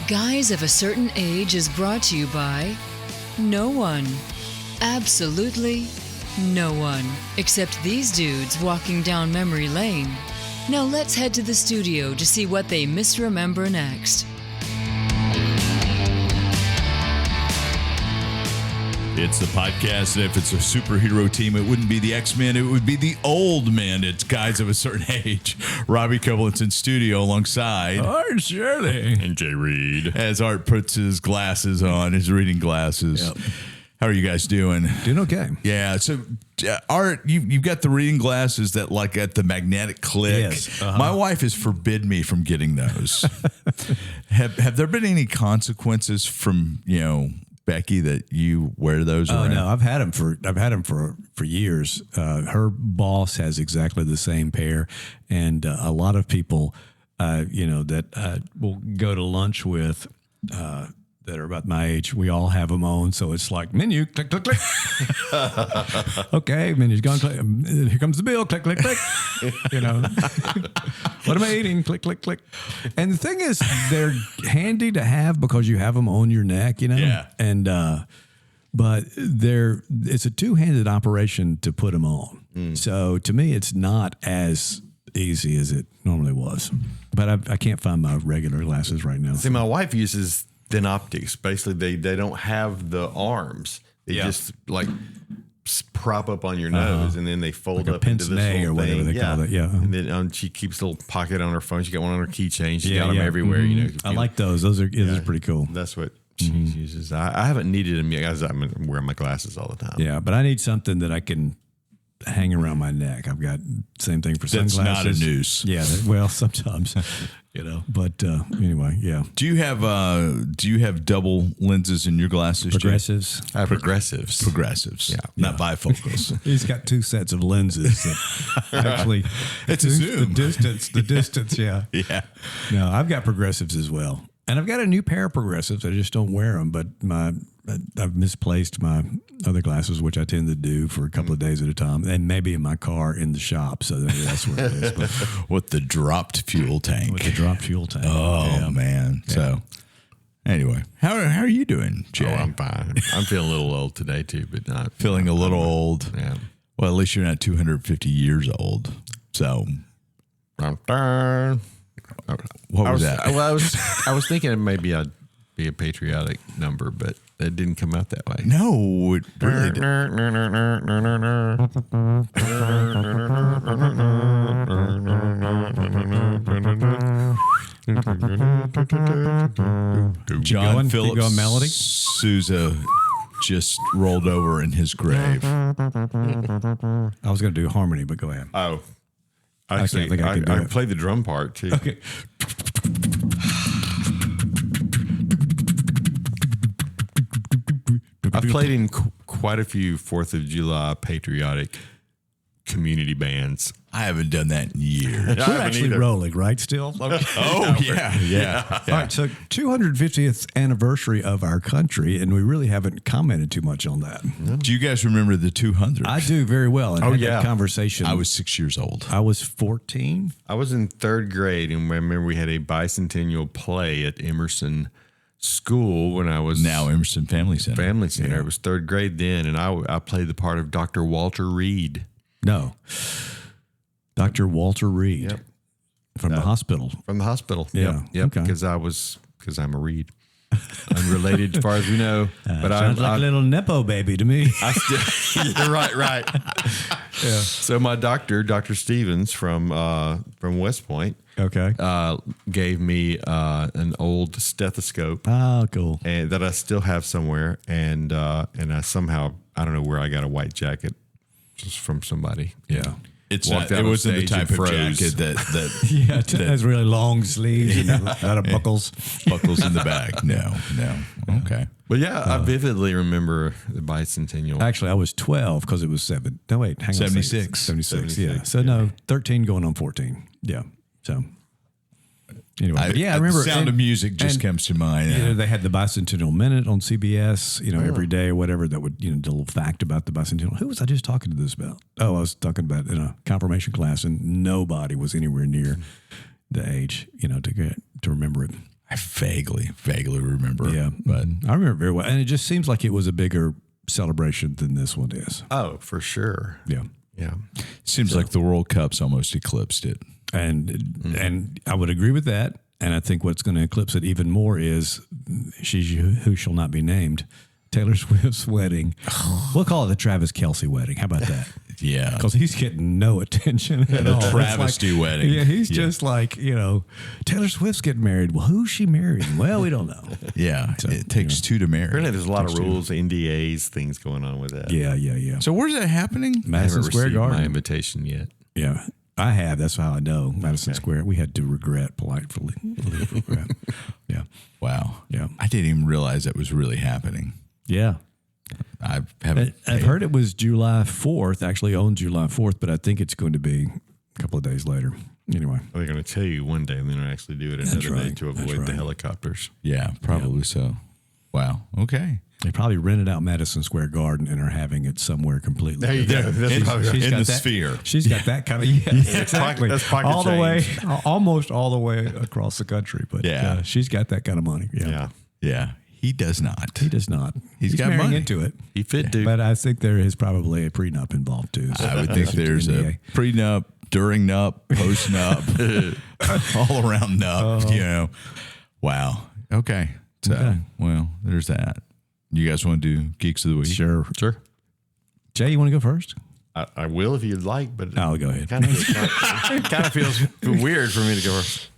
Guys of a Certain Age is brought to you by no one. Absolutely no one. Except these dudes walking down memory lane. Now let's head to the studio to see what they misremember next. It's the podcast, and if it's a superhero team, it wouldn't be the X-Men, it would be the old men. It's Guys of a Certain Age. Robbie Koblitz in studio alongside Art Shirley and Jay Reed. As Art puts his glasses on, his reading glasses. Yep. How are you guys doing? Doing okay. Yeah. So, Art, you've got the reading glasses that like at the magnetic click. Yes. Uh-huh. My wife has forbid me from getting those. Have there been any consequences from, Becky, that you wear those around? No, I've had them for years. Her boss has exactly the same pair, and a lot of people, that will go to lunch with. That are about my age, we all have them on. So it's like menu, click, click, click. Okay, menu's gone. Click. Here comes the bill. Click, click, click. What am I eating? Click, click, click. And the thing is, they're handy to have because you have them on your neck. Yeah. And but it's a two-handed operation to put them on. So to me, it's not as easy as it normally was. But I can't find my regular glasses right now. See, my wife uses thin optics. Basically, they don't have the arms. They just like prop up on your nose, and then they fold like up into this little or whatever thing. they call it. Yeah, and then she keeps a little pocket on her phone. She got one on her keychain. She got them everywhere. I like those. Those are pretty cool. That's what she uses. I haven't needed them yet, guys. I'm wearing my glasses all the time. Yeah, but I need something that I can hang around my neck. I've got same thing for sunglasses. That's not a noose. Yeah, well, sometimes, But anyway, yeah. Do you have double lenses in your glasses? Progressives. I have progressives. Progressives. Yeah, not bifocals. He's got two sets of lenses. That actually, it's a zoom. The distance. Yeah. Yeah. No, I've got progressives as well, and I've got a new pair of progressives. I just don't wear them, but I've misplaced my other glasses, which I tend to do for a couple of days at a time, and maybe in my car in the shop. So that's what it is. But with the dropped fuel tank. With the dropped fuel tank. Oh, man. Yeah. So anyway, how are you doing, Jay? Oh, I'm fine. I'm feeling a little old today, too, but not. Feeling a little old? Yeah. Well, at least you're not 250 years old. So. What was that? Well, I was thinking it maybe I'd be a patriotic number, but it didn't come out that way. No, it really didn't. John Phillips melody. Sousa just rolled over in his grave. I was going to do harmony, but go ahead. Oh, I can play the drum part too. Okay. I've played in quite a few 4th of July patriotic community bands. I haven't done that in years. We're actually rolling, right? Still? Okay. Oh, yeah. All right. So 250th anniversary of our country, and we really haven't commented too much on that. No. Do you guys remember the 200th? I do very well. And that conversation. I was 6 years old. I was 14. I was in 3rd grade, and I remember we had a bicentennial play at Emerson School when I was now Emerson Family Center. Yeah. It was 3rd grade then, and I played the part of Dr. Walter Reed. No. Dr. Walter Reed. Yep. From the hospital. From the hospital. Yeah. Yep. Okay. Because I'm a Reed. Unrelated as far as we know. But sounds like a little Nepo baby to me. You're right. Yeah. So my doctor, Dr. Stevens from West Point, gave me an old stethoscope. Oh, cool. And that I still have somewhere. And I somehow, I don't know where I got a white jacket just from somebody. Yeah. It wasn't the type of jacket that it has really long sleeves and a lot of buckles in the back. No. Okay. But yeah, I vividly remember the bicentennial. Actually, I was 12 because it was 76. 76. Yeah. So 13 going on 14. Yeah. So anyway, I remember the Sound of Music just comes to mind. They had the Bicentennial Minute on CBS, every day or whatever that would, do a little fact about the bicentennial. Who was I just talking to this about? Oh, I was talking about in a confirmation class, and nobody was anywhere near the age, to remember it. I vaguely remember. Yeah, but I remember very well, and it just seems like it was a bigger celebration than this one is. Oh, for sure. Yeah, Yeah. seems like the World Cup's almost eclipsed it. and I would agree with that. And I think what's going to eclipse it even more is She Who Shall Not Be Named, Taylor Swift's wedding. We'll call it the Travis Kelce wedding. How about that? Yeah, Because he's getting no attention at all. It's travesty wedding. Yeah, he's just like, Taylor Swift's getting married. Well, who's she marrying? Well, we don't know. Yeah, So, it takes two to marry. Apparently, there's a lot of rules, NDAs, things going on with that. Yeah. So where's that happening? I Madison haven't Square received Garden. my invitation yet. Yeah, I have. That's how I know Madison Square. We had to politely regret. Yeah, Wow. Yeah. I didn't even realize that was really happening. yeah. I haven't. I've heard it was July 4th, actually on July 4th, but I think it's going to be a couple of days later. Anyway, Well, they're going to tell you one day, and then actually do it another day right. to That's avoid the right. helicopters. Yeah, probably so. Wow. Okay. they probably rented out Madison Square Garden and are having it somewhere completely. There you go. That's probably right. In got the that- sphere. She's got that kind of exactly. That's pocket all the change. way, almost all the way across the country. But Yeah. she's got that kind of money. Yeah, Yeah. Yeah. He does not. he does not. He's got marrying money. into it. He fit, dude. But I think there is probably a prenup involved too. So I would think there's a NDA. pre-nup, during nup, post-nup, all around nup, Wow. Okay. So, Okay. well, there's that. You guys want to do Geeks of the Week? Sure. Sure. Jay, you want to go first? I will if you'd like, but I'll go ahead. kind of feels weird for me to go first.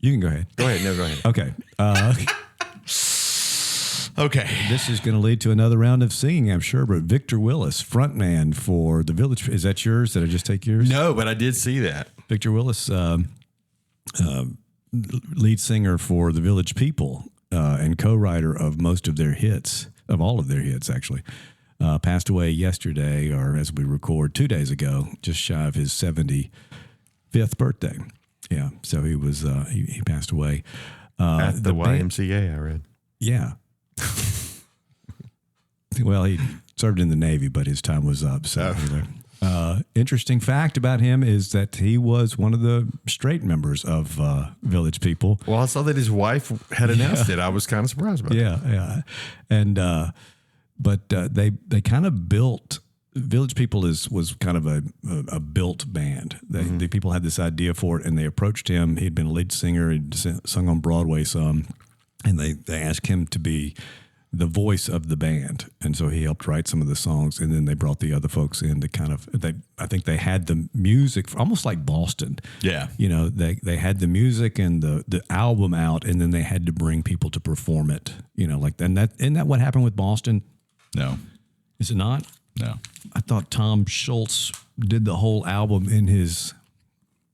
You can go ahead. Go ahead. No, go ahead. Okay. Okay. This is going to lead to another round of singing, I'm sure. But Victor Willis, frontman for the Village. Is that yours? Did I just take yours? No, but I did see that. Victor Willis, lead singer for the Village People and co-writer of most of their hits, of all of their hits, actually. Passed away yesterday, or as we record 2 days ago, just shy of his 75th birthday. Yeah, so he was he passed away. At the band- YMCA, I read. Yeah. Well, he served in the Navy, but his time was up. So, interesting fact about him is that he was one of the straight members of Village People. Well, I saw that his wife had announced it. I was kind of surprised by it. Yeah. And but they kind of built Village People was kind of a built band. The people had this idea for it, and they approached him. He'd been a lead singer, he'd sung on Broadway some, and they asked him to be the voice of the band, and so he helped write some of the songs, and then they brought the other folks in to kind of. I think they had the music almost like Boston. Yeah. They had the music and the album out, and then they had to bring people to perform it. Isn't that what happened with Boston? No. Is it not? No. I thought Tom Schultz did the whole album in his.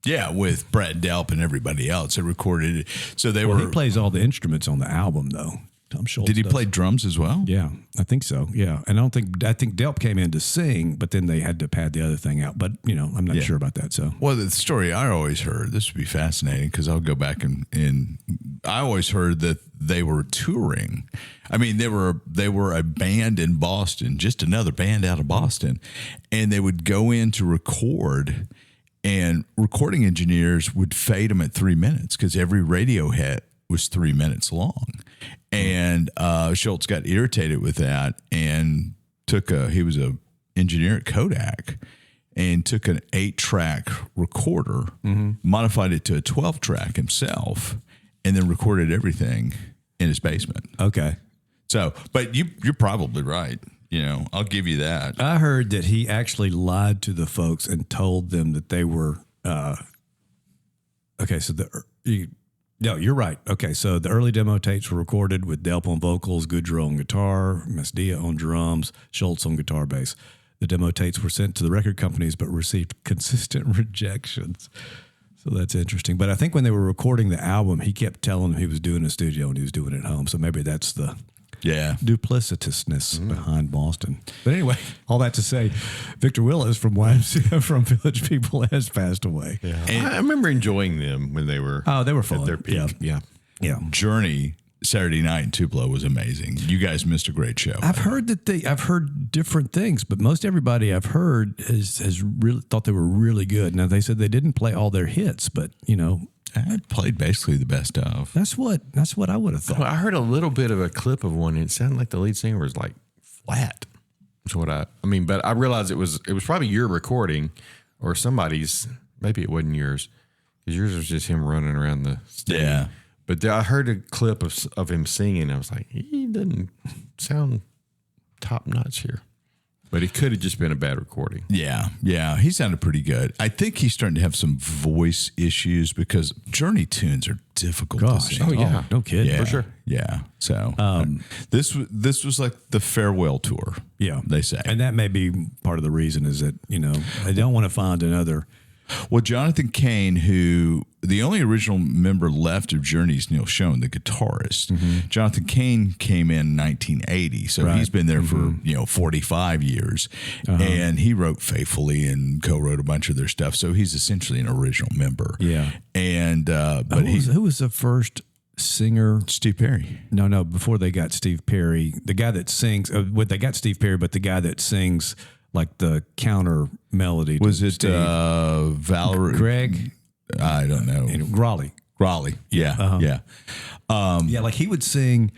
Yeah, with Brett Delp and everybody else. They recorded it. So they Well, were. he plays all the instruments on the album, though. Tom Schultz. Did he does. play drums as well? Yeah, I think so. Yeah, and I think Delp came in to sing, but then they had to pad the other thing out. But I'm not sure about that. So Well, the story I always heard, this would be fascinating because I'll go back and I always heard that they were touring. I mean, they were a band in Boston, just another band out of Boston, and they would go in to record, and recording engineers would fade them at 3 minutes because every radio hit was 3 minutes long. And Schultz got irritated with that and he was a engineer at Kodak, and took an 8-track recorder, modified it to a 12-track himself, and then recorded everything in his basement. okay. So, but you're probably right. I'll give you that. I heard that he actually lied to the folks and told them that they were. Okay, so no, you're right. Okay, so the early demo tapes were recorded with Delp on vocals, Goudreau on guitar, Mesdia on drums, Schultz on guitar bass. The demo tapes were sent to the record companies but received consistent rejections. So that's interesting. But I think when they were recording the album, he kept telling them he was doing it in a studio and he was doing it at home. So maybe that's the Yeah. duplicitousness behind Boston. But anyway, all that to say, Victor Willis from YMCA from Village People has passed away. Yeah. I remember enjoying them when they were They were fun. at their peak. Yeah. Journey Saturday night in Tupelo was amazing. You guys missed a great show. I've heard different things, but most everybody I've heard has really thought they were really good. Now they said they didn't play all their hits, but I played basically the best of. That's what I would have thought. Well, I heard a little bit of a clip of one, and it sounded like the lead singer was like flat. That's what I mean, but I realized it was probably your recording or somebody's. Maybe it wasn't yours, because yours was just him running around the stage. Yeah. But I heard a clip of him singing. And I was like, he doesn't sound top notch here. But it could have just been a bad recording. Yeah, he sounded pretty good. I think he's starting to have some voice issues because Journey tunes are difficult to sing. Oh yeah, no kidding. Yeah, For sure. Yeah. So this was like the farewell tour. Yeah, they say, and that may be part of the reason is that they don't want to find another. Well, Jonathan Cain, who the only original member left of Journey is Neil Schon, the guitarist. Mm-hmm. Jonathan Cain came in 1980, so he's been there for 45 years, and he wrote faithfully and co-wrote a bunch of their stuff. So he's essentially an original member. Yeah, and but who was the first singer? Steve Perry. No, before they got Steve Perry, the guy that sings. They got Steve Perry, but the guy that sings like the counter melody. Was it Valerie? Greg? I don't know. Raleigh. Yeah. Yeah. Yeah, like he would sing,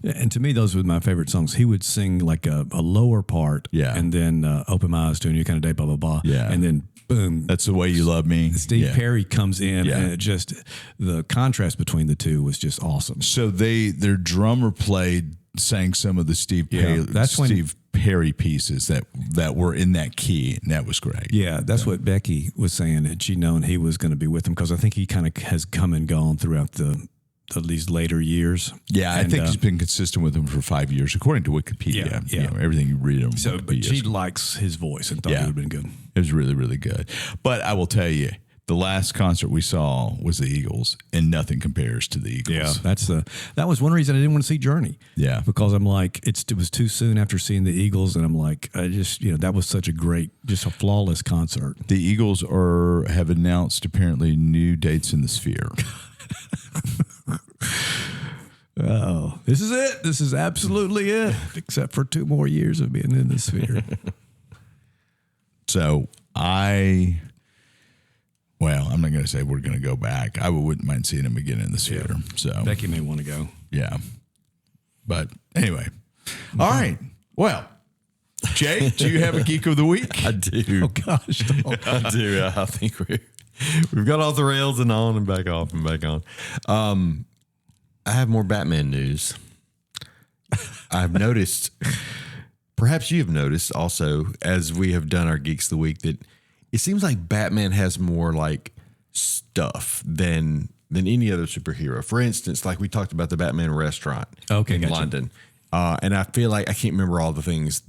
and to me, those were my favorite songs. He would sing like a lower part, and then Open My Eyes to a New Kind of Day, blah, blah, blah. Yeah. And then boom. That's the Way You Love Me. Steve Perry comes in, and it just, the contrast between the two was just awesome. So their drummer sang some of the Steve Perry pieces that were in that key, and that was great. Yeah, that's what Becky was saying. Had she known he was going to be with him, because I think he kind of has come and gone throughout these later years. Yeah, I think he's been consistent with him for 5 years, according to Wikipedia. Yeah. Everything you read on Wikipedia. But she likes his voice and thought it would have been good. It was really, really good. But I will tell you, the last concert we saw was the Eagles, and nothing compares to the Eagles. Yeah, that was one reason I didn't want to see Journey. Yeah, because I'm like, it was too soon after seeing the Eagles, and I'm like, I just that was such a great, just a flawless concert. The Eagles have announced apparently new dates in the Sphere. Oh, this is it. This is absolutely it, except for 2 more years of being in the Sphere. So Well, I'm not going to say we're going to go back. I wouldn't mind seeing him again in the Sphere. Yeah. So Becky may want to go. Yeah. But anyway. All right. Well, Jay, do you have a Geek of the Week? I do. Oh, gosh. I do. I think we've got off the rails and on and back off and back on. I have more Batman news. I've noticed, perhaps you have noticed also, as we have done our Geeks of the Week, that it seems like Batman has more like stuff than any other superhero. For instance, like we talked about the Batman restaurant in London. And I feel like I can't remember all the things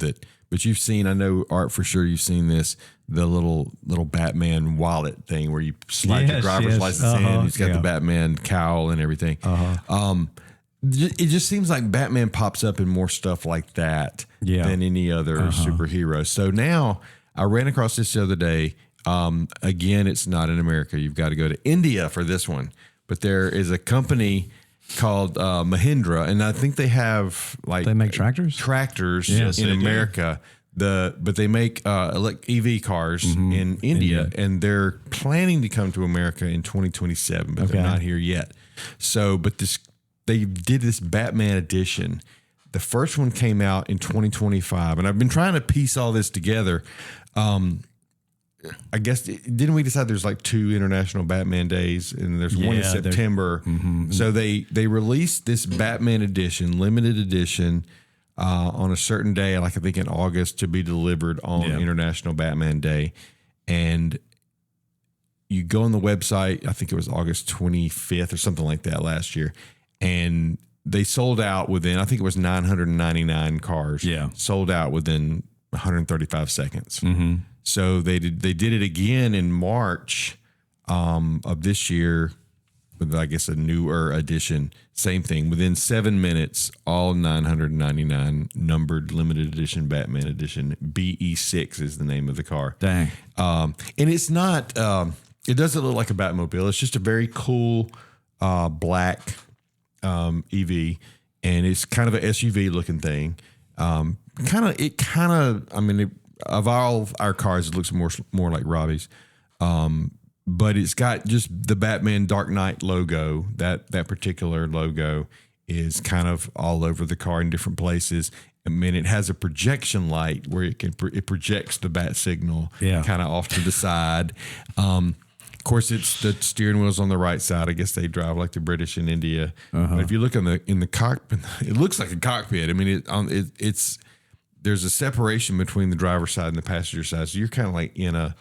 but you've seen, I know, Art, for sure you've seen this, the little Batman wallet thing where you slide your driver's license in. He's got the Batman cowl and everything. It just seems like Batman pops up in more stuff like that than any other superhero. So now I ran across this the other day. Again, it's not in America. You've got to go to India for this one. But there is a company called Mihandra, and I think they have they make tractors in America. But they make EV cars in India, and they're planning to come to America in 2027, but they're not here yet. So, but they did this Batman edition. The first one came out in 2025, and I've been trying to piece all this together. I guess, didn't we decide there's like 2 international Batman days, and there's one in September. So they released this Batman edition, limited edition, on a certain day, like I think in August, to be delivered on International Batman Day. And you go on the website, I think it was August 25th or something like that last year, and they sold out within, I think it was 999 cars. Sold out within 135 seconds. So they did it again in March of this year with, I guess, a newer edition. Same thing. Within 7 minutes, all 999 numbered limited edition Batman edition. BE6 is the name of the car. Dang. And it's not, it doesn't look like a Batmobile. It's just a very cool black EV. And it's kind of an SUV looking thing. Of all our cars, it looks more like Robbie's. but it's got just the Batman Dark Knight logo. That particular logo is kind of all over the car in different places. I mean, it has a projection light where it projects the bat signal kind of off to the side. Of course, it's the steering wheel's on the right side. I guess they drive like the British in India. But if you look in the cockpit, it looks like a cockpit. I mean, it's there's a separation between the driver's side and the passenger side, so you're kind of like in a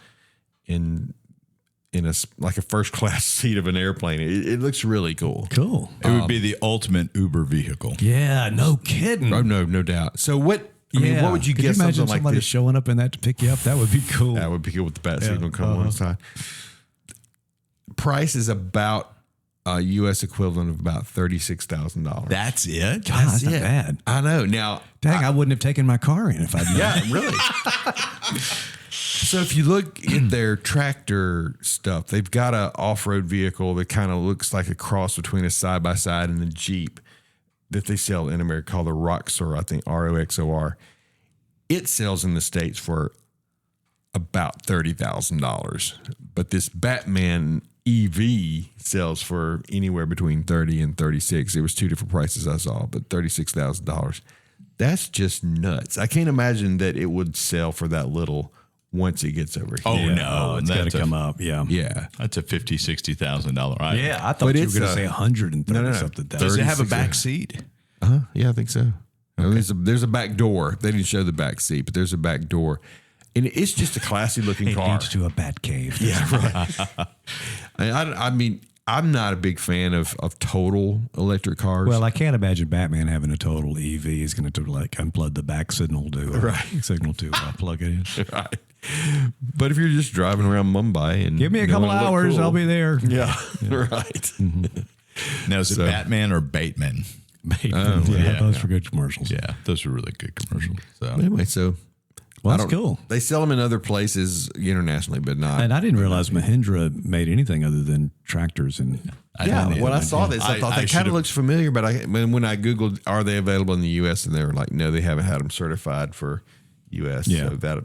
like a first class seat of an airplane. It looks really cool. Cool. It would be the ultimate Uber vehicle. Yeah, no kidding. Oh, no doubt. So what? I mean, what would you Could guess? you imagine Something like somebody this? showing up in that to pick you up? That would be cool. That would be good with the bat signal coming on the side. Price is about a U.S. equivalent of about $36,000. That's it? God, that's not bad. I know. Now, Dang, I wouldn't have taken my car in if I'd known. yeah, really. So if you look in their tractor stuff, they've got a off-road vehicle that kind of looks like a cross between a side-by-side and a Jeep that they sell in America called the Roxor, I think, ROXOR. It sells in the States for about $30,000. But this Batman EV sells for anywhere between 30 and 36. It was two different prices I saw, but $36,000. That's just nuts. I can't imagine that it would sell for that little once it gets over here. Oh, Yeah, no. it's got to come up. Yeah. Yeah. That's a $50,000-$60,000 item. Yeah, I thought But you were it's, going to say 130 no. something. Does it have a 36, back seat? Yeah, I think so. There's a back door. They didn't show the back seat, but there's a back door. And it's just a classy looking It car. leads to a bat cave. Yeah, right. I mean, I'm not a big fan of total electric cars. Well, I can't imagine Batman having a total EV. He's going to like unplug the back signal to plug it in. right. But if you're just driving around Mumbai and Give me a couple hours, cool, I'll be there. Yeah, right. Now, is it Batman or Bateman? Bateman. yeah. Those were good commercials. Yeah, those are really good commercials. So Anyway, so Well, I that's don't- cool. They sell them in other places internationally, but not. And I didn't realize Mihandra made anything other than tractors. And When I saw this, I thought that kind should've- of looks familiar. But when I Googled, are they available in the U.S.? And they were like, no, they haven't had them certified for U.S. Yeah. So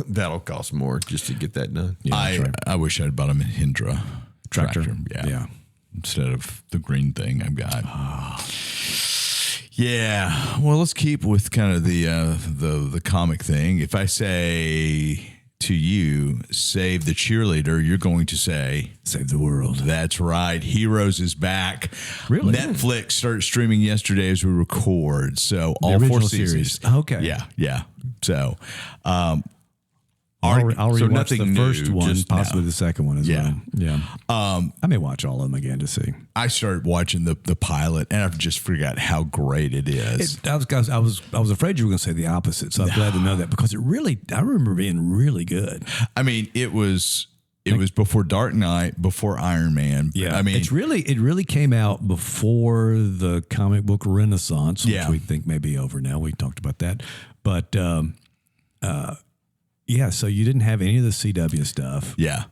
that'll cost more just to get that done. Yeah, that's right. I wish I'd bought a Mihandra tractor. Yeah. Instead of the green thing I've got. Yeah. Well, let's keep with kind of the comic thing. If I say to you, save the cheerleader, you're going to say, Save the world. that's right. Heroes is back. Really? Netflix started streaming yesterday as we record. So all original 4 seasons. series. Okay. Yeah. So, I'll rewatch nothing the new, first one, just possibly now. the second one as Yeah. well. Yeah. I may watch all of them again to see. I started watching the pilot, and I've just forgot how great it is. I was afraid you were going to say the opposite, so I'm glad to know that because I remember being really good. I mean, it was before Dark Knight, before Iron Man. I mean, it really came out before the comic book renaissance, which we think may be over now. We talked about that, but yeah. So you didn't have any of the CW stuff. yeah.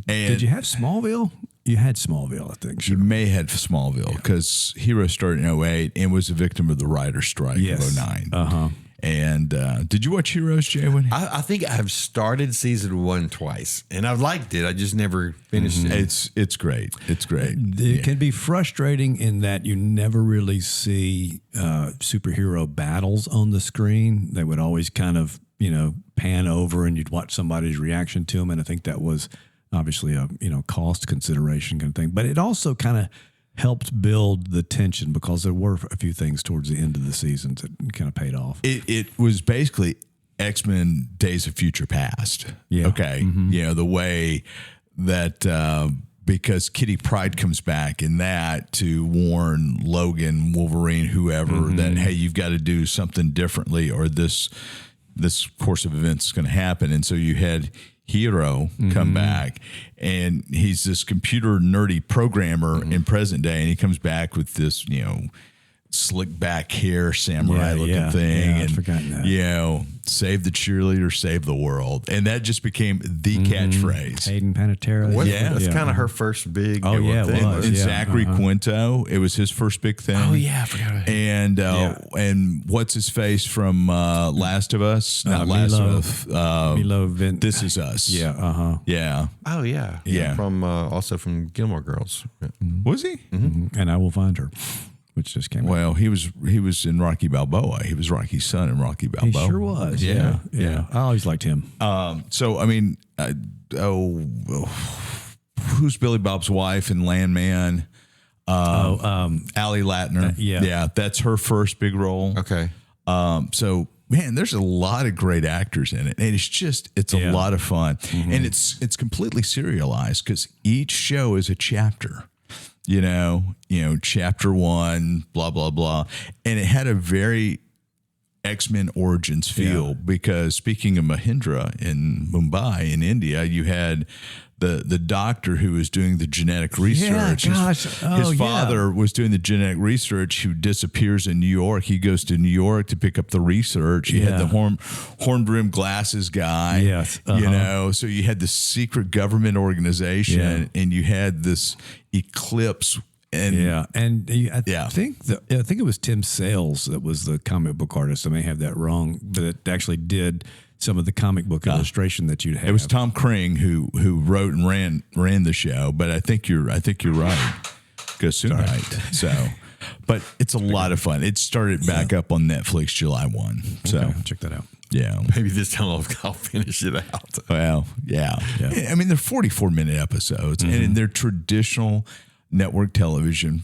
And Did you have Smallville? You had Smallville, I think. you may have Smallville because Heroes started in 2008 and was a victim of the writer's strike of 2009. And did you watch Heroes, Jay? I think I've started season 1 twice, and I've liked it. I just never finished it. It's great. It's great. It can be frustrating in that you never really see superhero battles on the screen. They would always kind of, pan over and you'd watch somebody's reaction to them. And I think that was obviously a, cost consideration kind of thing. But it also kind of helped build the tension because there were a few things towards the end of the seasons that kind of paid off. It was basically X-Men Days of Future Past. Yeah. Okay. The way that because Kitty Pryde comes back in that to warn Logan, Wolverine, whoever, that, hey, you've got to do something differently or this course of events is going to happen. And so you had Hero come back, and he's this computer nerdy programmer in present day, and he comes back with this, slick back hair, samurai looking thing. Yeah, and, I'd forgotten that. you know, save the cheerleader, save the world. And that just became the catchphrase. Hayden Panettiere. That's kind of her first big Oh, yeah, it thing. was. And Yeah, Zachary Quinto, it was his first big thing. Oh, yeah, I forgot about And and what's his face from Last of Us? Not Last Milo. of Us. Milo Vin. This Is Us. Yeah. Yeah. Oh, yeah. Yeah. From also from Gilmore Girls. Yeah. Was he? And I Will Find Her, which just came out. Well, he was in Rocky Balboa. He was Rocky's son in Rocky He Balboa. sure was. Yeah. Yeah. I always liked him. So I mean, who's Billy Bob's wife in Landman? Allie Latner. yeah. That's her first big role. Okay. So man, there's a lot of great actors in it, and it's a lot of fun, and it's completely serialized because each show is a chapter. You know, chapter 1, blah blah blah, and it had a very X-Men Origins feel because speaking of Mihandra in Mumbai in India, you had the doctor who was doing the genetic research. His father was doing the genetic research who disappears in New York. He goes to New York to pick up the research. You had the horn-rimmed glasses guy. Yes. You know, so you had the secret government organization and you had this eclipse. And I think it was Tim Sales that was the comic book artist. I may have that wrong, but it actually did some of the comic book illustration that you'd have. It was Tom Kring who wrote and ran the show, but I think you're right. Gosunight. So, but it's a lot of fun. It started back up on Netflix July 1. So I'll check that out. Yeah. Maybe this time I'll finish it out. Well, yeah. I mean, they're 44-minute episodes, and they're traditional network television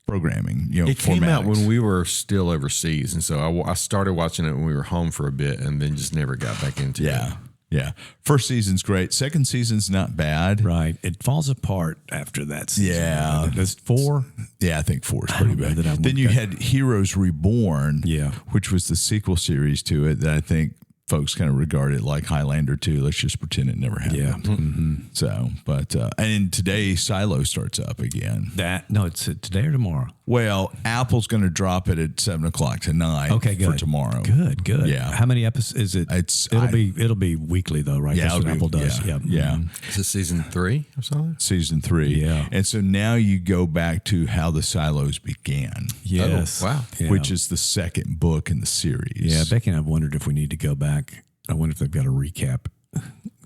programming. It came out when we were still overseas, and so I started watching it when we were home for a bit, and then just never got back into it. Yeah. First season's great. Second season's not bad. Right. It falls apart after that season. Yeah. There's 4. Yeah, I think 4 is pretty bad. Then you had Heroes Reborn, which was the sequel series to it that I think folks kind of regard it like Highlander 2. Let's just pretend it never happened. Yeah. So, but and today Silo starts up again. It's today or tomorrow. Well, Apple's going to drop it at 7:00 tonight. Okay, good. For tomorrow. Good. Yeah. How many episodes is it? It'll be weekly though, right? Yeah, That's what Apple does. Yeah. Is it season 3 or something? Season 3. Yeah. And so now you go back to how the Silos began. Yes. Oh, wow. Yeah. Which is the second book in the series. Yeah, Becky and I've wondered if we need to go back. I wonder if they've got a recap.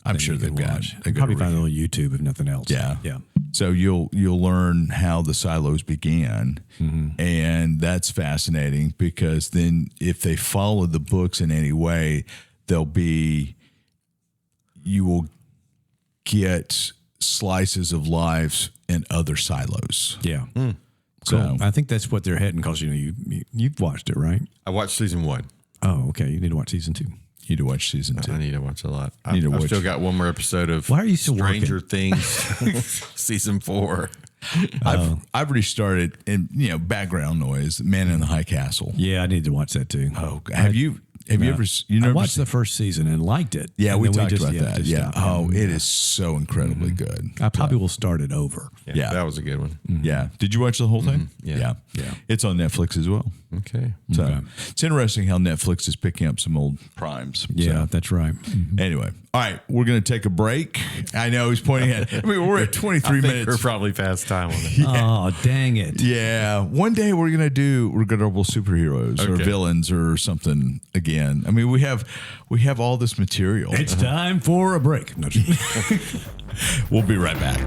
I'm sure they've got. Probably find it on YouTube if nothing else. Yeah. Yeah. So you'll learn how the silos began, and that's fascinating because then if they follow the books in any way, you will get slices of lives in other silos. Yeah. So Cool. I think that's what they're heading because you've watched it, right? I watched season 1. Oh, okay. You need to watch season 2. You need to watch season 2. I need to watch a lot. Need to I've watch. still got one more episode of Why are you still Stranger Things season 4. I've restarted, and background noise. Man in the High Castle. Yeah, I need to watch that too. Oh, have you ever? I watched the first season and liked it. Yeah, and we then talked about that. Yeah. stopped. It is so incredibly good. I probably will start it over. Yeah. That was a good one. Yeah. Did you watch the whole thing? Yeah. Yeah. It's on Netflix as well. Okay. So it's interesting how Netflix is picking up some old primes. Yeah, So, that's right. anyway, all right, we're going to take a break. I know he's pointing at. I mean, we're at 23 minutes. We're probably past time on it. Oh, dang it. Yeah, one day we're gonna do regrettable superheroes or villains or something again. I mean, we have all this material. It's time for a break. No, We'll be right back.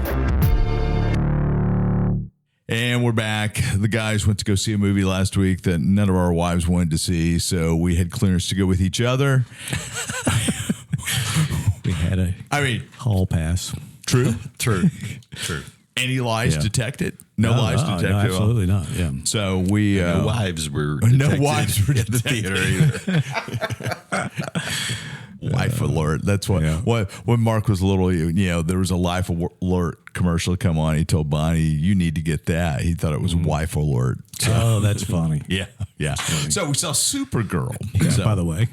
And we're back. The guys went to go see a movie last week that none of our wives wanted to see, so we had clearance to go with each other. we had a hall pass. True. True. Any lies detected? No lies detected. No, absolutely not. Yeah. So we No wives were detected at the theater either. Life alert. That's what. When Mark was little, there was a life alert commercial come on. He told Bonnie, "You need to get that." He thought it was wife alert. Oh, that's funny. Yeah. So we saw Supergirl. Yeah, So, by the way.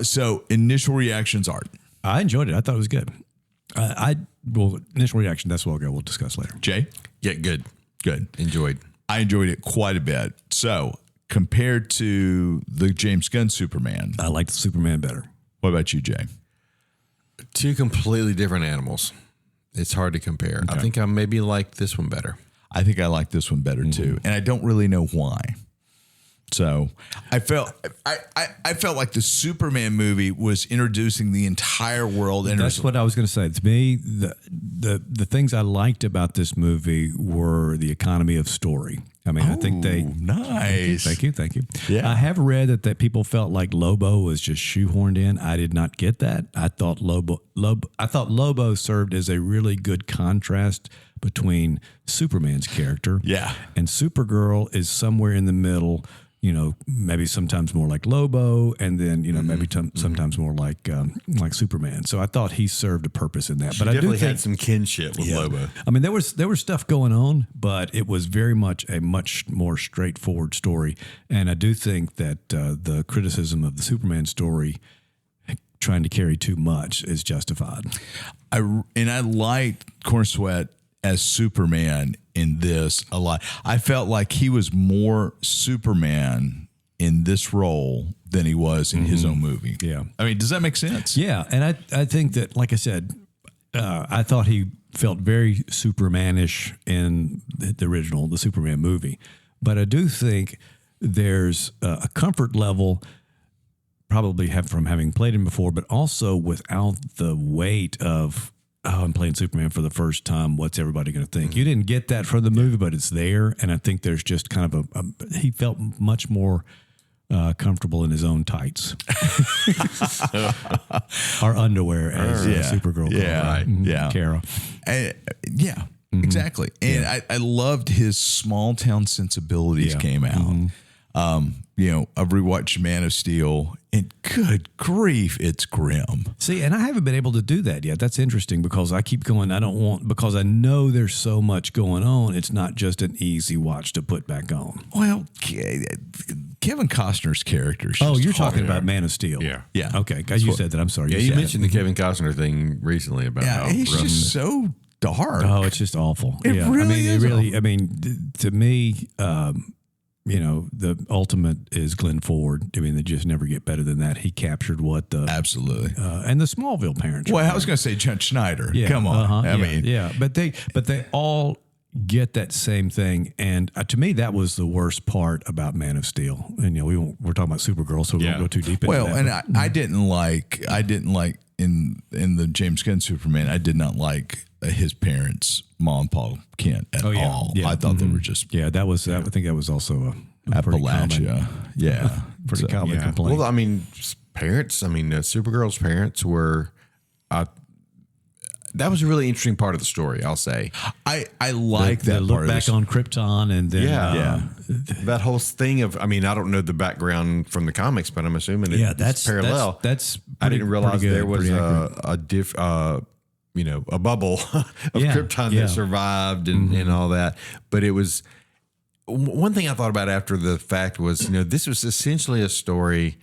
So initial reactions, Art. I enjoyed it. I thought it was good. Initial reaction, that's what we'll discuss later. Jay? Yeah, good. Good. Enjoyed. I enjoyed it quite a bit. So compared to the James Gunn Superman, I like the Superman better. what about you, Jay? Two completely different animals. It's hard to compare. I think I maybe like this one better. I think I like this one better too, and I don't really know why. So I felt like the Superman movie was introducing the entire world. And That's what I was going to say. To me, the things I liked about this movie were the economy of story. I mean, I think they nice. Thank you. Yeah. I have read that people felt like Lobo was just shoehorned in. I did not get that. I thought Lobo served as a really good contrast between Superman's character. Yeah. And Supergirl is somewhere in the middle. You know, maybe sometimes more like Lobo, and then maybe sometimes more like Superman. So I thought he served a purpose in that. But I Definitely do think had some kinship with Lobo. I mean, there was stuff going on, but it was very much a much more straightforward story. And I do think that the criticism of the Superman story trying to carry too much is justified. I liked Corenswet as Superman in this a lot. I felt like he was more Superman in this role than he was in his own movie. Yeah. I mean, does that make sense? Yeah, and I think that, like I said, I thought he felt very Supermanish in the original, the Superman movie. But I do think there's a comfort level, probably from having played him before, but also without the weight of, I'm playing Superman for the first time. What's everybody going to think? You didn't get that from the movie, but it's there. And I think there's just kind of he felt much more comfortable in his own tights or underwear, as Supergirl called Right. Yeah. Kara. Exactly. And I loved his small town sensibilities came out. I've rewatched Man of Steel, and good grief, it's grim. See, and I haven't been able to do that yet. That's interesting because I keep going, because I know there's so much going on. It's not just an easy watch to put back on. Well, Kevin Costner's character. Oh, you're talking about Man of Steel. Yeah. Yeah. Okay. Guys, you said that. I'm sorry. Yeah, you mentioned the Kevin Costner thing recently about how he's rough just so dark. Oh, it's just awful. It really is. To me, the ultimate is Glenn Ford. I mean, they just never get better than that. He captured what the Absolutely. and the Smallville parents. Well, I was going to say John Schneider. Yeah, Come on. but they all get that same thing. And to me, that was the worst part about Man of Steel. And we're talking about Supergirl, so we won't go too deep into that. Well, and I didn't like in the James Gunn Superman. I did not like his parents, Ma and Pa Kent, at all. Yeah. I thought they were just that was. I think that was also a pretty Appalachia. pretty common complaint. Well, I mean, parents. I mean, Supergirl's parents were. That was a really interesting part of the story, I'll say. I like that look part back of on Krypton, and then that whole thing of. I mean, I don't know the background from the comics, but I'm assuming it's parallel. That's I didn't realize there was pretty a bubble of Krypton that survived and all that. But it was one thing I thought about after the fact was, this was essentially a story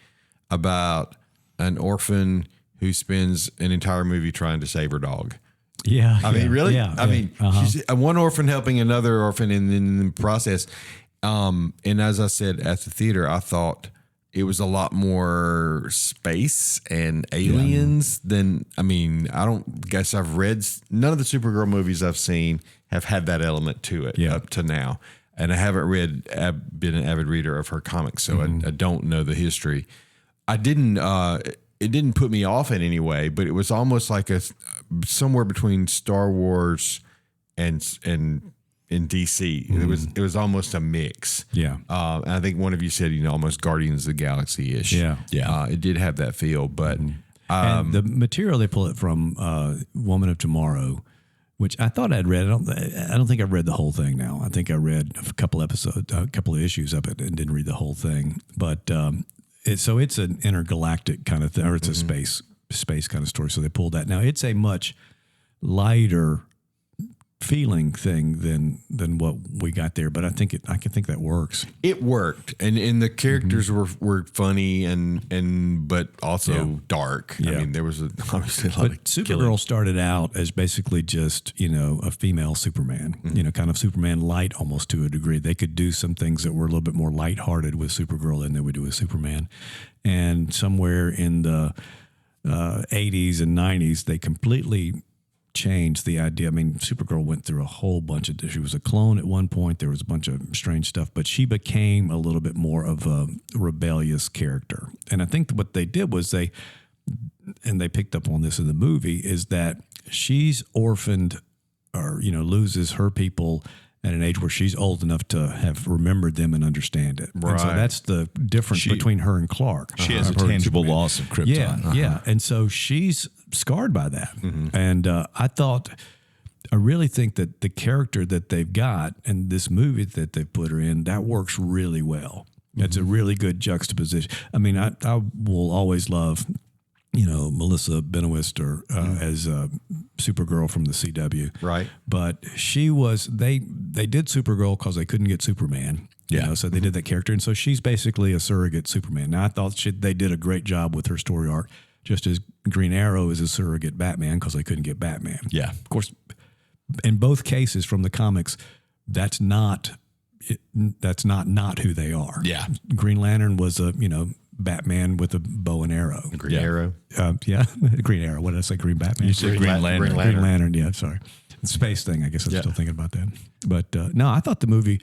about an orphan who spends an entire movie trying to save her dog. Yeah. I mean, really? Yeah, I mean, she's one orphan helping another orphan in the process. And as I said at the theater, I thought it was a lot more space and aliens than, I don't guess I've read, none of the Supergirl movies I've seen have had that element to it up to now. And I haven't been an avid reader of her comics, so I don't know the history. It didn't put me off in any way, but it was almost like somewhere between Star Wars and DC. It was almost a mix. Yeah. And I think one of you said, almost Guardians of the Galaxy ish. Yeah. It did have that feel, but and the material they pull it from, Woman of Tomorrow, which I thought I'd read. I don't think I've read the whole thing now. I think I read a couple of issues of it and didn't read the whole thing. But so it's an intergalactic kind of thing, or it's a space kind of story. So they pulled that. Now it's a much lighter feeling thing than what we got there. But I can think that works. It worked, and the characters were funny and but also dark. Yeah. I mean, there was obviously a lot of Supergirl killing. started out as basically just, a female Superman, kind of Superman light almost to a degree. They could do some things that were a little bit more lighthearted with Supergirl than they would do with Superman. And somewhere in the 80s and 90s, they completely changed the idea. I mean, Supergirl went through a whole bunch of, she was a clone at one point. There was a bunch of strange stuff, but she became a little bit more of a rebellious character. And I think what they did was they picked up on this in the movie, is that she's orphaned or, loses her people at an age where she's old enough to have remembered them and understand it. Right. And so that's the difference between her and Clark. She has a Her and tangible Superman. loss of Krypton. Yeah, yeah. And so she's scarred by that. And I really think that the character that they've got in this movie that they've put her in, that works really well. It's a really good juxtaposition. I mean, I will always love, Melissa Benoist as Supergirl from the CW. Right. But she was, they did Supergirl because they couldn't get Superman. So they did that character. And so she's basically a surrogate Superman. Now, I thought they did a great job with her story arc, just as Green Arrow is a surrogate Batman because they couldn't get Batman. Yeah. Of course, in both cases from the comics, that's not who they are. Yeah. Green Lantern was a, Batman with a bow and arrow. Green Arrow. Green Arrow. What did I say? Green Batman? You said Green Lantern. Green Lantern. Yeah, sorry. The space thing. I guess I'm still thinking about that. But no, I thought the movie,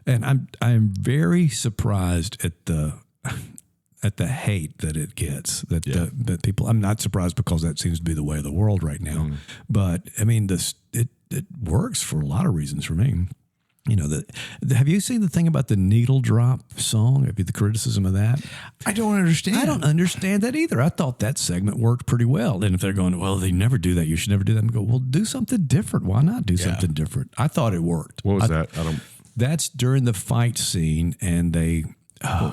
and I'm very surprised at the hate that it gets. That people. I'm not surprised because that seems to be the way of the world right now. But I mean, it works for a lot of reasons for me. Have you seen the thing about the needle drop song? Have you the criticism of that? I don't understand. I don't understand that either. I thought that segment worked pretty well. And if they're going, well, they never do that, you should never do that. I go, well, do something different. Why not do something different? I thought it worked. What was that? I don't. That's during the fight scene, and they.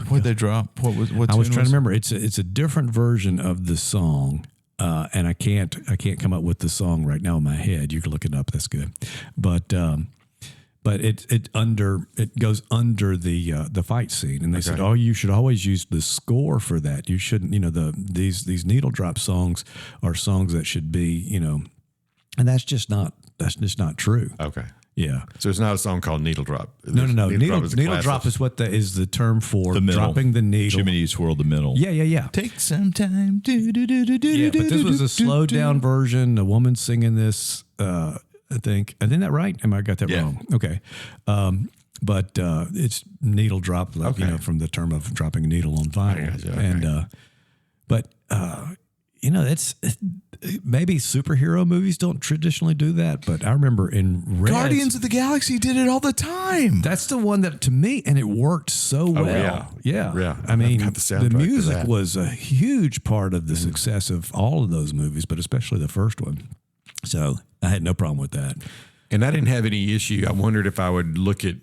What'd they drop? What I was trying to remember. It's a different version of the song. And I can't come up with the song right now in my head. You can look it up. That's good. But it goes under the fight scene, and they said, "Oh, you should always use the score for that. You shouldn't, these needle drop songs are songs that should be, and that's just not true." Okay. Yeah. So it's not a song called Needle Drop. No. Needle Drop drop is what is the term for the middle. dropping the needle. Jiminy Eat World, the middle. Yeah. Take some time. Yeah, but this was a slowed down version. A woman singing this. I think. Isn't that right? Am I got that wrong? Okay. But it's needle drop, from the term of dropping a needle on vinyl. It's maybe superhero movies don't traditionally do that, but I remember in Red, Guardians of the Galaxy did it all the time. that's the one that to me, and it worked so well. Yeah. I mean, I've got the soundtrack the to music that. was a huge part of the success of all of those movies, but especially the first one. So I had no problem with that. And I didn't have any issue. I wondered if I would look at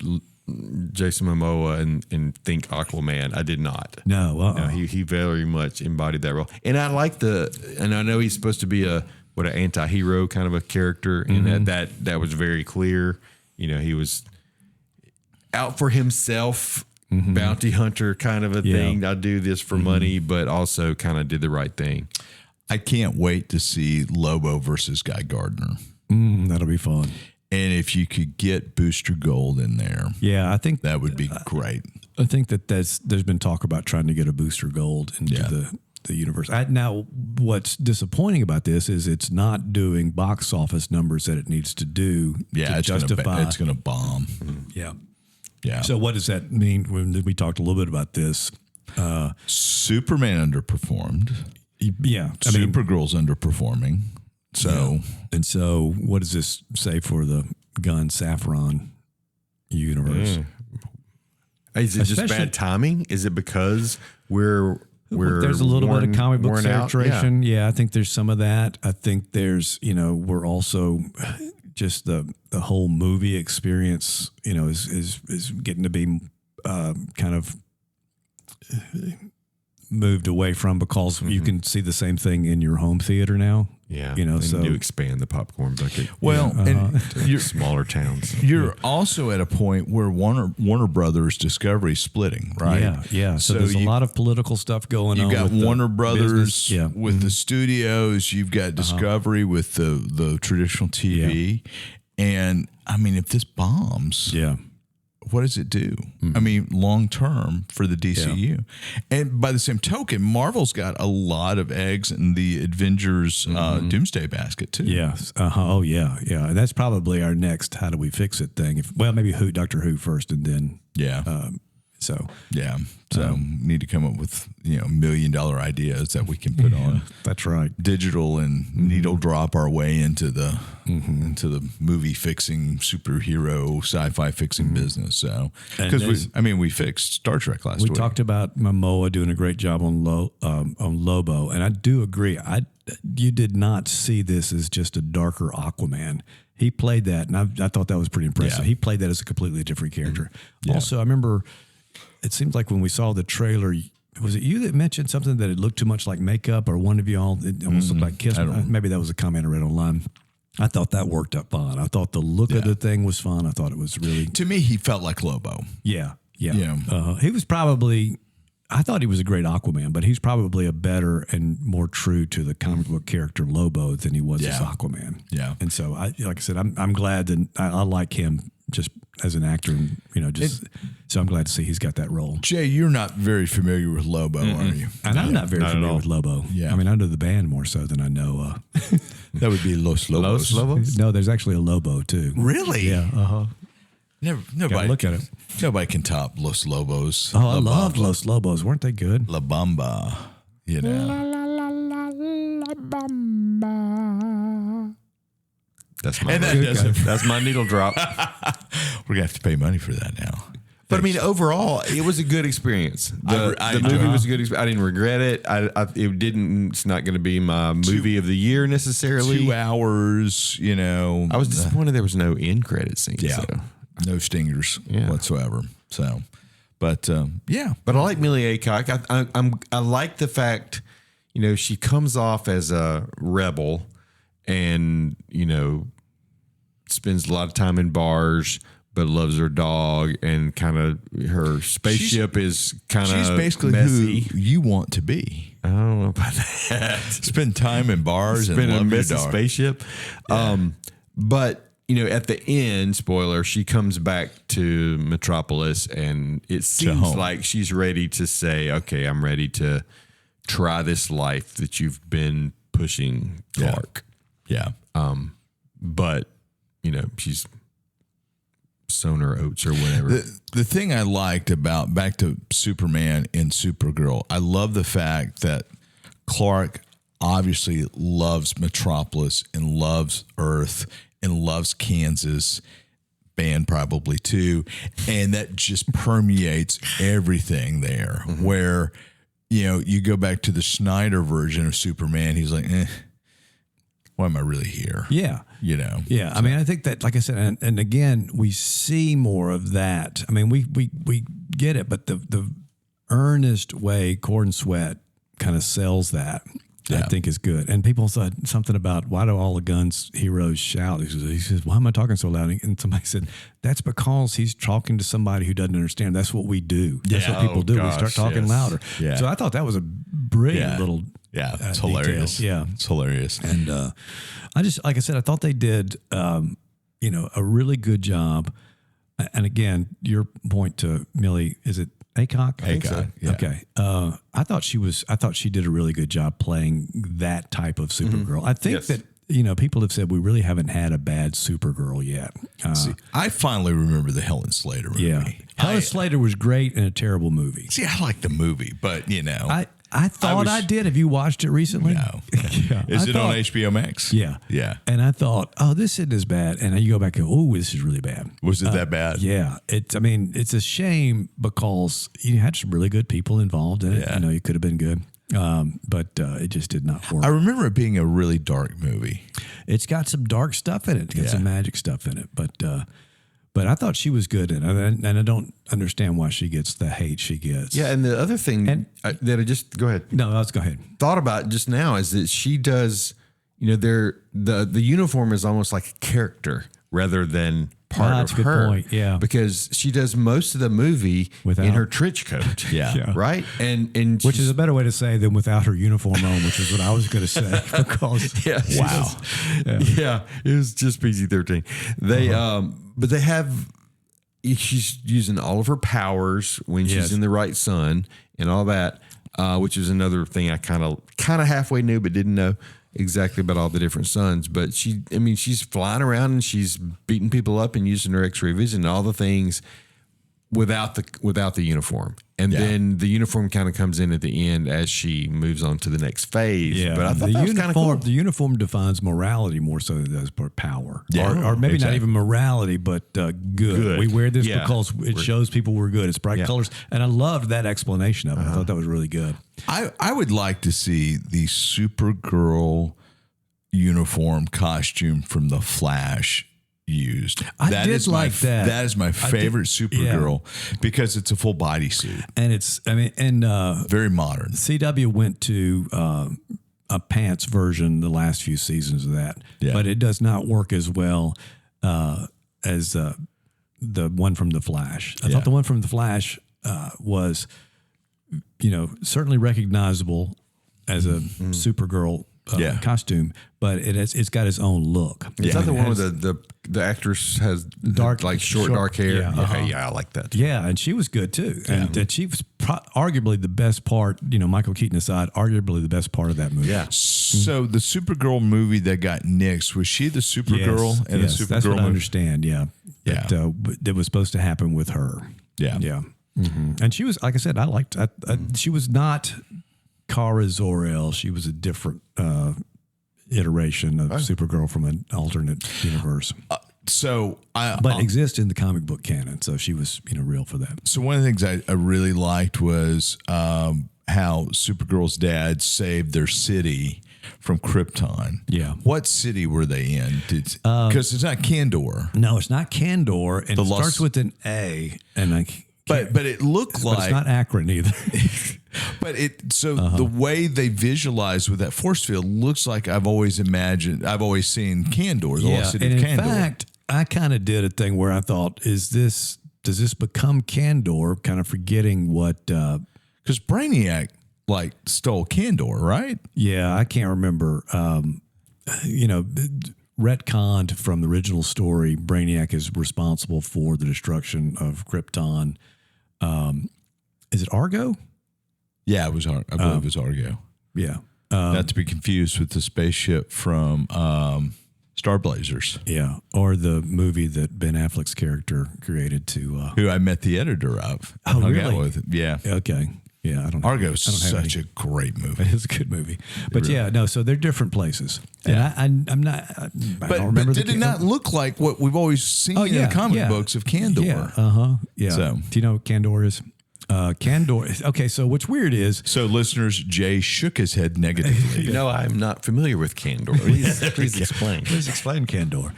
Jason Momoa and think Aquaman. I did not. No, No, he very much embodied that role. And I like and I know he's supposed to be an anti-hero kind of a character, and that was very clear. He was out for himself, bounty hunter kind of a thing. I do this for money, but also kind of did the right thing. I can't wait to see Lobo versus Guy Gardner. that'll be fun. And if you could get Booster Gold in there, Yeah, I think that would be great. I think there's been talk about trying to get a Booster Gold into the universe. Now, what's disappointing about this is it's not doing box office numbers that it needs to do to justify. It's going to bomb. Yeah. So what does that mean? When we talked a little bit about this. Superman underperformed. Yeah, Supergirl's underperforming. So what does this say for the Gunn Saffron universe? Is it just bad timing? Is it because we're there's a little bit of comic book worn out? saturation? Yeah, I think there's some of that. I think there's we're also just the whole movie experience is getting to be kind of moved away from because you can see the same thing in your home theater now. Yeah, you know, they so do expand the popcorn bucket. Well, and to smaller towns. you're also at a point where Warner Brothers Discovery is splitting, right? Yeah. So there's a lot of political stuff going on. You got with Warner Brothers business. with the studios. You've got Discovery with the traditional TV. And I mean, if this bombs, what does it do? I mean, long term for the DCU. And by the same token, Marvel's got a lot of eggs in the Avengers Doomsday basket too. Yes. Oh yeah. And that's probably our next "how do we fix it" thing. Maybe Doctor Who first, and then So need to come up with $1 million ideas that we can put on. That's right. Digital and needle drop our way into the movie fixing, superhero, sci-fi fixing business. So because we fixed Star Trek last week. We talked about Momoa doing a great job on Lobo, and I do agree. You did not see this as just a darker Aquaman. He played that, and I thought that was pretty impressive. Yeah. He played that as a completely different character. Also, I remember. It seems like when we saw the trailer, was it you that mentioned something that it looked too much like makeup, or one of y'all? It almost looked like Kiss. Maybe that was a comment I read online. I thought that worked up fine. I thought the look of the thing was fun. I thought it was really. To me, he felt like Lobo. Yeah. He was probably. I thought he was a great Aquaman, but he's probably a better and more true to the comic book character Lobo than he was as Aquaman. Yeah. And so, like I said, I'm glad that I like him just as an actor, and so I'm glad to see he's got that role. Jay, you're not very familiar with Lobo, are you? And I'm not very familiar with Lobo. Yeah. I mean, I know the band more so than I know. That would be Los Lobos. No, there's actually a Lobo too. Really? Yeah. Nobody look at it. Nobody can top Los Lobos. Oh, I loved Los Lobos. Weren't they good? La Bamba. That's my needle drop. We're gonna have to pay money for that now. But I mean, overall, it was a good experience. The movie was a good experience. I didn't regret it. It's not going to be my movie of the year necessarily. 2 hours, I was disappointed there was no end credit scene. Yeah. So. No stingers whatsoever. So, but But I like Millie Alcock. I like the fact, she comes off as a rebel, and spends a lot of time in bars, but loves her dog, and kind of her spaceship is kind of she's basically messy. who you want to be. I don't know about that. Spend time in bars and a love your messy dog. spaceship. Yeah. But at the end, spoiler, she comes back to Metropolis, and it seems like she's ready to say, "Okay, I'm ready to try this life that you've been pushing, Clark." Yeah. But she's sown her oats or whatever. The thing I liked about back to Superman and Supergirl, I love the fact that Clark obviously loves Metropolis and loves Earth and loves Kansas, band probably too, and that just permeates everything there. Where you go back to the Snyder version of Superman, he's like, why am I really here? Yeah. Yeah. I mean, I think that, like I said, and again, we see more of that. I mean, we get it, but the earnest way Corenswet kind of sells that, I think is good. And people said something about, why do all the guns heroes shout? He says, why am I talking so loud? And somebody said, that's because he's talking to somebody who doesn't understand. That's what we do. That's what people do. We start talking louder. Yeah. So I thought that was a brilliant little it's hilarious. Detail. Yeah. It's hilarious. And I just, like I said, I thought they did, a really good job. And again, your point to Millie, is it Alcock? Alcock, yeah. Okay. I thought she did a really good job playing that type of Supergirl. I think that, people have said we really haven't had a bad Supergirl yet. See, I finally remember the Helen Slater movie. Yeah. Helen Slater was great in a terrible movie. See, I like the movie, but I thought I did. Have you watched it recently? No. Is it on HBO Max? Yeah. Yeah. And I thought, this isn't as bad. And then you go back and go, oh, this is really bad. Was it that bad? Yeah. It's a shame because you had some really good people involved in it. Yeah. You could have been good. But it just did not work. I remember it being a really dark movie. It's got some dark stuff in it. It's got some magic stuff in it. But But I thought she was good in it, and I don't understand why she gets the hate she gets. Yeah, and the other thing that I just go ahead. No, let's go ahead. Thought about just now is that she does. The uniform is almost like a character rather than part That's of a good her. point, yeah. Because she does most of the movie Without- in her trench coat. Yeah. Right? And Which she's- is a better way to say than without her uniform on, which is what I was going to say. Because yeah, she wow, does. Yeah, it was just PG-13. They but they have she's using all of her powers when she's Yes. in the right sun and all that, which is another thing I kind of halfway knew but didn't know exactly about all the different suns. But she's flying around and she's beating people up and using her X-ray vision and all the things without the uniform. And then the uniform kind of comes in at the end as she moves on to the next phase. yeah. But I thought the that was kind of cool. The uniform defines morality more so than it does power. Yeah. Or maybe not Exactly. even morality, but good. We wear this Yeah. because it shows people we're good. It's bright Yeah. colors, and I loved that explanation of it. I thought that was really good. I would like to see the Supergirl uniform costume from the Flash used. I That did is like my, that. That is my favorite Supergirl because it's a full body suit. And it's, Very modern. CW went to a pants version the last few seasons of that, Yeah. but it does not work as well as the one from the Flash. I thought the one from the Flash was, certainly recognizable as a Supergirl costume, but it's got its own look. Is that the one has- where the actress has Dark- short dark hair? yeah, Okay, yeah, I like that. Yeah, and she was good too. And she was arguably the best part, Michael Keaton aside, arguably the best part of that movie. Yeah. So the Supergirl movie that got nixed, was she the Supergirl in the Supergirl that's what I movie? understand. Yeah, Yeah. that was supposed to happen with her. Yeah. Yeah, and she was, like I said, I liked. She was not Kara Zor-El. She was a different iteration of Supergirl from an alternate universe, So but exists in the comic book canon. So she was, real for that. So one of the things I really liked was how Supergirl's dad saved their city from Krypton. Yeah. What city were they in? Because it's not Kandor. No, it's not Kandor, and The it Los- starts with an A, and But it looked but it's like not Akron either. the way they visualize with that force field looks like I've always seen Kandor, the lost city and of in Kandor. fact, I kind of did a thing where I thought, does this become Kandor? Kind of forgetting what. Because Brainiac stole Kandor, right? Yeah, I can't remember. Retconned from the original story, Brainiac is responsible for the destruction of Krypton. Is it Argo? Yeah, I believe it was Argo. Yeah. Not to be confused with the spaceship from Star Blazers, Yeah. Or the movie that Ben Affleck's character created to. who I met the editor of. Oh, Hung really? out with. Yeah. Okay. Yeah. I don't know. Argo's such a great movie. It's a good movie. But so they're different places. And I'm not. I But don't remember did it not look like what we've always seen in the comic books of Kandor? Yeah. Yeah. So- Do you know what Kandor is? Kandor. Okay. So what's weird is. So listeners, Jay shook his head negatively. I'm not familiar with Kandor. Please explain. Please explain Kandor.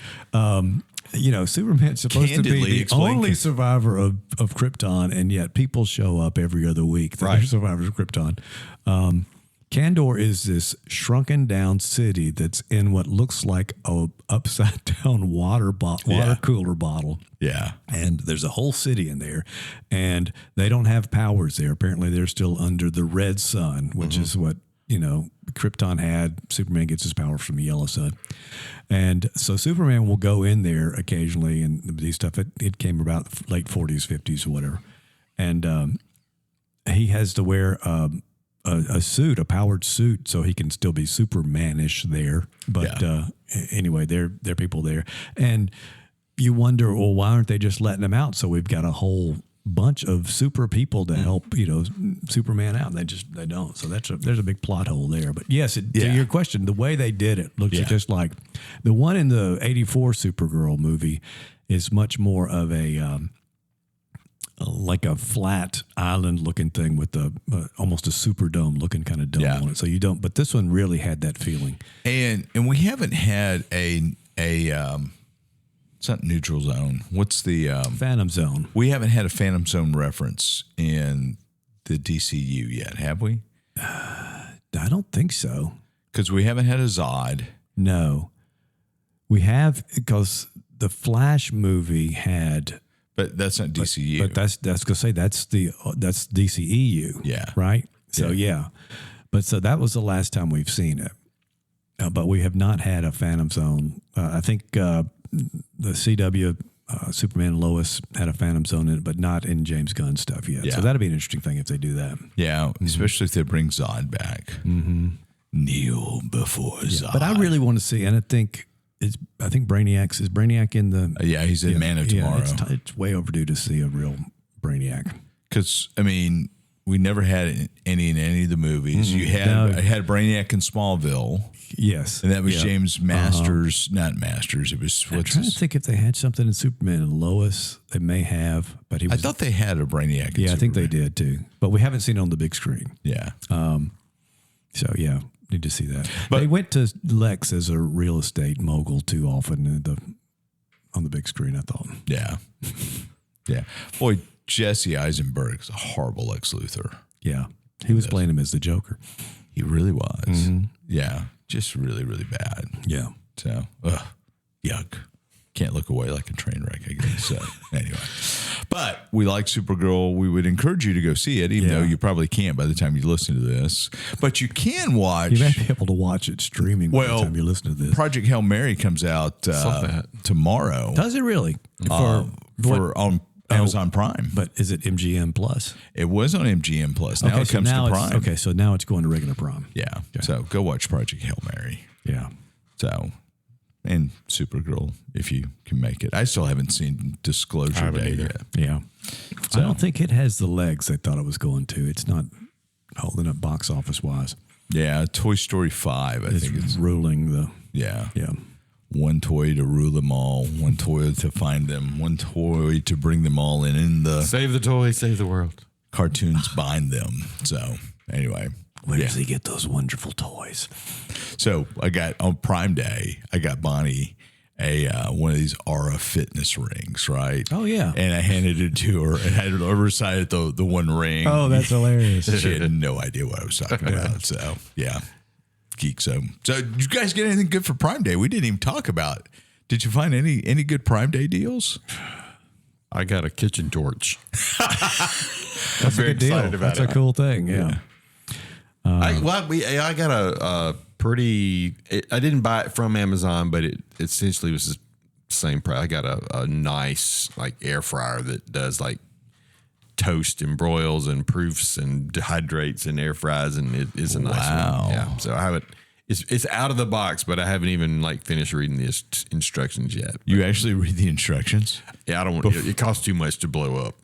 Superman's supposed to Candidly be the explain only survivor of Krypton, and yet people show up every other week that are survivors of Krypton. Kandor is this shrunken down city that's in what looks like a upside down water cooler bottle. Yeah. And there's a whole city in there, and they don't have powers there. Apparently, they're still under the red sun, which is what Krypton had. Superman gets his power from the yellow sun, and so Superman will go in there occasionally and these stuff. It came about late 40s, 50s, or whatever, and he has to wear a suit, a powered suit, so he can still be Superman-ish there. But anyway, there are people there, and you wonder, well, why aren't they just letting them out? So we've got a whole bunch of super people to help Superman out. They don't. So there's a big plot hole there. But yes, to your question, the way they did it looks just like the one in the '84 Supergirl movie is much more of a like a flat island looking thing with almost a Superdome looking kind of dome on it. So you don't. But this one really had that feeling. And we haven't had a It's not Neutral Zone. What's the Phantom Zone. We haven't had a Phantom Zone reference in the DCU yet, have we? I don't think so. Because we haven't had a Zod. No. We have, because the Flash movie had, But that's not DCU. but that's gonna say that's DCEU. Yeah. Right. So but so that was the last time we've seen it. But we have not had a Phantom Zone. I think the CW Superman and Lois had a Phantom Zone in it, but not in James Gunn stuff yet. Yeah. So that'd be an interesting thing if they do that. Yeah, especially if they bring Zod back. Mm-hmm. Kneel before Zod. But I really want to see, and I think Brainiac in the Yeah, he's in Man of Tomorrow. It's way overdue to see a real Brainiac. Because, I mean, we never had any in any of the movies. You had I had Brainiac in Smallville. Yes, And that was James Masters, not Masters. It was, I'm trying to think if they had something in Superman and Lois. They may have, but he was. I thought they had a Brainiac in I think they Superman. did too, but we haven't seen it on the big screen. Yeah. So yeah, need to see that. But they went to Lex as a real estate mogul too often on the big screen. I thought. Yeah. Yeah. Boy, Jesse Eisenberg is a horrible Lex Luthor. Yeah, he was playing him as the Joker. He really was. Yeah. Just really, really bad. Yeah. So, yuck. Can't look away like a train wreck, I guess. So, anyway. But we like Supergirl. We would encourage you to go see it, even though you probably can't by the time you listen to this. But you can watch. You may be able to watch it streaming by the time you listen to this. Project Hail Mary comes out tomorrow. Does it really? For on Amazon Prime. But is it MGM Plus? It was on MGM Plus. Now it comes to Prime. Okay, so now it's going to regular Prime. Yeah. Okay. So go watch Project Hail Mary. Yeah. So, and Supergirl, if you can make it. I still haven't seen Disclosure Day yet. Yeah. So, I don't think it has the legs they thought it was going to. It's not holding up box office wise. Yeah. Toy Story 5, I think it's ruling the. Yeah. Yeah. One toy to rule them all, one toy to find them, one toy to bring them all in the Save the toy, save the world. cartoons bind them. So anyway. Where does he get those wonderful toys? So I got on Prime Day, I got Bonnie a one of these Aura fitness rings, right? Oh yeah. And I handed it to her and had her recited the one ring. Oh, that's hilarious. She had no idea what I was talking about. So yeah. Geek Zone. So did you guys get anything good for Prime Day? We didn't even talk about it. Did you find any good Prime Day deals? I got a kitchen torch. That's a good deal. About That's a cool thing. Yeah. I got a pretty. I didn't buy it from Amazon, but it essentially was the same price. I got a nice like air fryer that does like toast and broils and proofs and dehydrates and air fries, and it is a nice one. Yeah. So I haven't. It's out of the box, but I haven't even like finished reading the instructions yet. You actually read the instructions? Yeah, I don't want. It costs too much to blow up.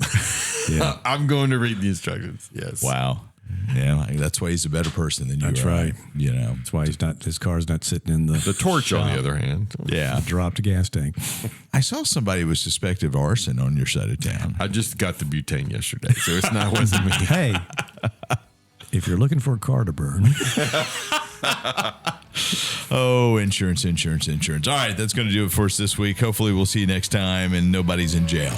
Yeah. I'm going to read the instructions. Yes. Wow. Yeah, like, that's why he's a better person than you. That's are, right. You know, That's why his car's not sitting in the Torch, shop. on the other hand. yeah. Dropped gas tank. I saw somebody was suspected of arson on your side of town. I just got the butane yesterday, so it's not wasn't me. Hey, if you're looking for a car to burn, Oh, insurance. All right, that's going to do it for us this week. Hopefully, we'll see you next time, and nobody's in jail.